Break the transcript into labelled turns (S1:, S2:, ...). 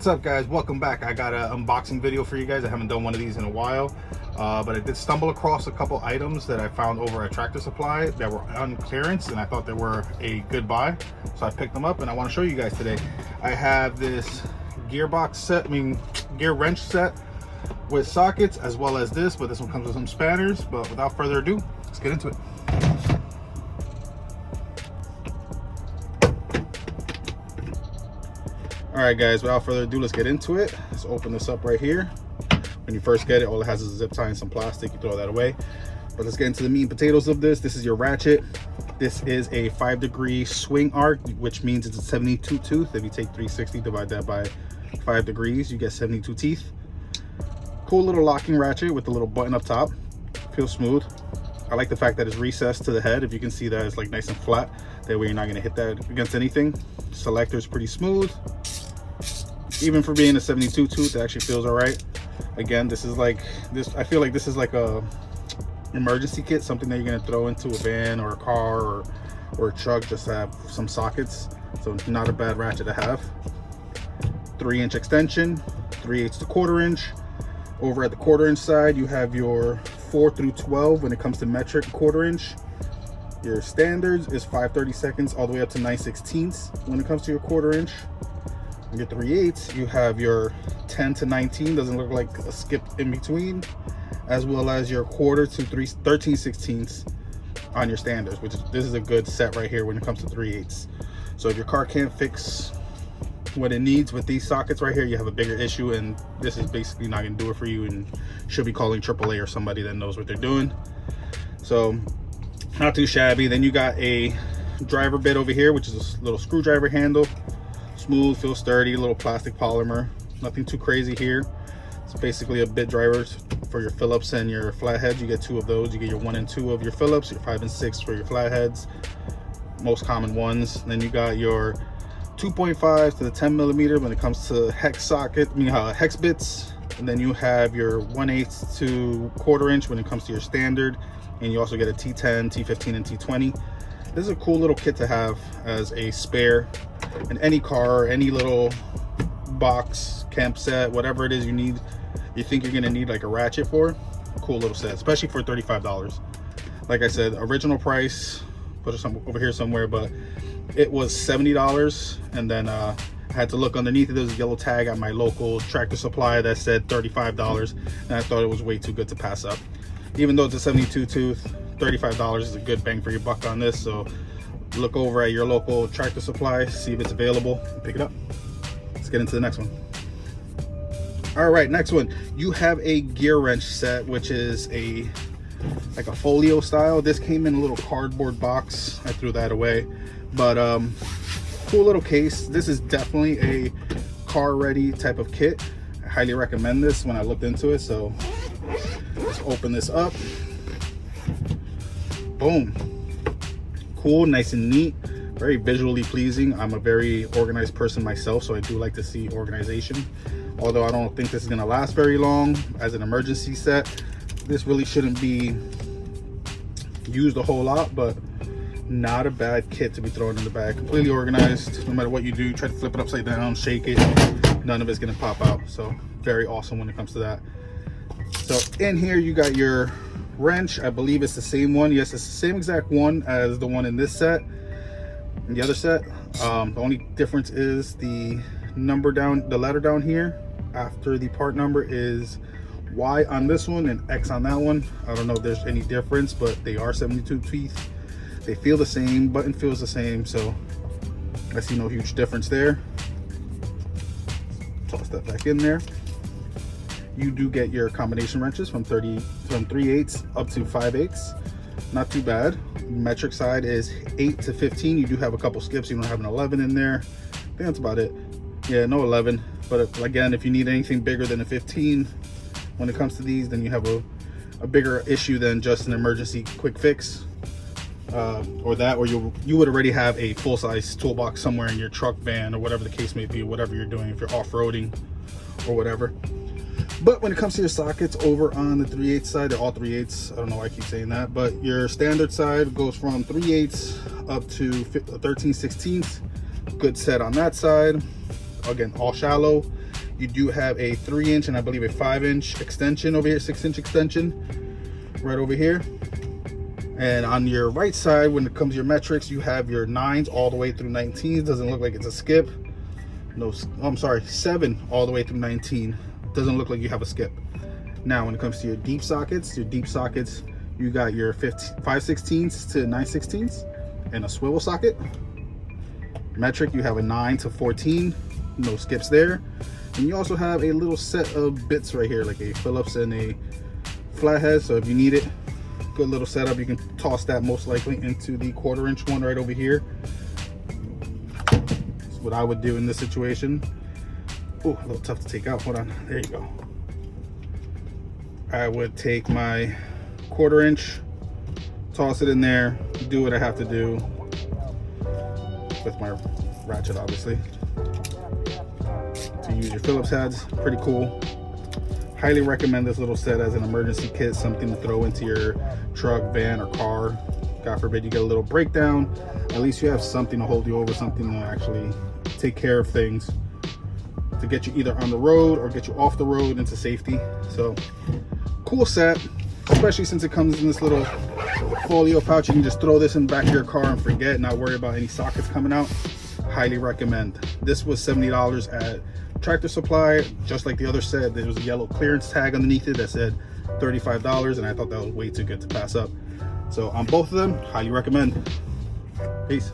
S1: What's up, guys? Welcome back. I got an unboxing video for you guys. I haven't done one of these in a while, but I did stumble across a couple items that I found over at Tractor Supply that were on clearance, and I thought they were a good buy, so I picked them up and I want to show you guys today. I have this gearbox set, gear wrench set with sockets, as well as this, but this one comes with some spanners. But without further ado, let's get into it. All right, guys, without further ado, let's get into it. Let's open this up right here. When you first get it, all it has is a zip tie and some plastic. You throw that away. But let's get into the meat and potatoes of this. This is your ratchet. This is a 5-degree swing arc, which means it's a 72 tooth. If you take 360, divide that by 5 degrees, you get 72 teeth. Cool little locking ratchet with the little button up top. Feels smooth. I like the fact that it's recessed to the head. If you can see that, it's like nice and flat. That way you're not gonna hit that against anything. Selector is pretty smooth. Even for being a 72 tooth, it actually feels all right. Again, this is like this. I feel like this is like a emergency kit, something that you're gonna throw into a van or a car or a truck, just to have some sockets. So not a bad ratchet to have. 3-inch extension, 3/8 to 1/4 inch. Over at the 1/4 inch side, you have your 4 through 12 when it comes to metric 1/4 inch. Your standards is 5/32 all the way up to 9/16 when it comes to your 1/4 inch. Your 3/8, you have your 10 to 19, doesn't look like a skip in between, as well as your 1/4 to 13/16 on your standards, which this is a good set right here when it comes to 3/8. So if your car can't fix what it needs with these sockets right here, you have a bigger issue, and this is basically not going to do it for you, and should be calling AAA or somebody that knows what they're doing. So not too shabby. Then you got a driver bit over here, which is a little screwdriver handle. Smooth, feels sturdy, little plastic polymer. Nothing too crazy here. It's basically a bit driver for your Phillips and your flatheads. You get 2 of those. You get your 1 and 2 of your Phillips, your 5 and 6 for your flatheads, most common ones. Then you got your 2.5 to the 10 millimeter when it comes to hex socket, hex bits. And then you have your 1/8 to 1/4 inch when it comes to your standard. And you also get a T10, T15, and T20. This is a cool little kit to have as a spare in any car, any little box, camp set, whatever it is you need, you think you're gonna need like a ratchet for. Cool little set, especially for $35. Like I said, original price, put it over here somewhere, but it was $70. And then I had to look underneath it. There's a yellow tag at my local Tractor Supply that said $35, and I thought it was way too good to pass up. Even though it's a 72 tooth, $35 is a good bang for your buck on this. So look over at your local Tractor Supply, see if it's available, and pick it up. Let's get into the next one. All right, next one. You have a Gearwrench set, which is like a folio style. This came in a little cardboard box. I threw that away, but cool little case. This is definitely a car ready type of kit. I highly recommend this when I looked into it. So let's open this up. Boom. Cool, nice and neat, very visually pleasing. I'm a very organized person myself, so I do like to see organization. Although I don't think this is going to last very long as an emergency set. This really shouldn't be used a whole lot, but not a bad kit to be thrown in the bag. Completely organized. No matter what you do, try to flip it upside down, shake it, none of it's going to pop out. So very awesome when it comes to that. So in here you got your wrench. I believe it's the same one. Yes, it's the same exact one as the one in this set and the other set. The only difference is the number down, the letter down here after the part number is Y on this one and X on that one. I don't know if there's any difference, but they are 72 teeth. They feel the same, button feels the same, so I see no huge difference there. Toss that back in there. You do get your combination wrenches from 3/8 up to 5/8. Not too bad. Metric side is 8 to 15. You do have a couple skips. You don't have an 11 in there. I think that's about it. Yeah, no 11. But again, if you need anything bigger than a 15 when it comes to these, then you have a bigger issue than just an emergency quick fix. Or you would already have a full-size toolbox somewhere in your truck, van, or whatever the case may be, whatever you're doing, if you're off-roading or whatever. But when it comes to your sockets over on the 3/8 side, they're all 3/8. I don't know why I keep saying that, but your standard side goes from 3/8 up to 13/16. Good set on that side. Again, all shallow. You do have a 3-inch and I believe a 5-inch extension over here, 6-inch extension right over here. And on your right side, when it comes to your metrics, you have your 9s all the way through 19s. Doesn't look like it's a skip. No, I'm sorry, 7 all the way through 19. Doesn't look like you have a skip. Now, when it comes to your deep sockets, you got your 5/16s to 9/16s and a swivel socket. Metric, you have a 9 to 14, no skips there. And you also have a little set of bits right here, like a Phillips and a flathead. So if you need it, good little setup. You can toss that most likely into the 1/4-inch one right over here. That's what I would do in this situation. Oh, a little tough to take out. Hold on. There you go. I would take my 1/4-inch, toss it in there, do what I have to do with my ratchet, obviously. To use your Phillips heads, pretty cool. Highly recommend this little set as an emergency kit, something to throw into your truck, van, or car. God forbid you get a little breakdown. At least you have something to hold you over, something to actually take care of things, to get you either on the road or get you off the road into safety. So, cool set, especially since it comes in this little folio pouch. You can just throw this in the back of your car and forget, not worry about any sockets coming out. Highly recommend. This was $70 at Tractor Supply. Just like the other set, there was a yellow clearance tag underneath it that said $35, and I thought that was way too good to pass up. So on both of them, highly recommend. Peace.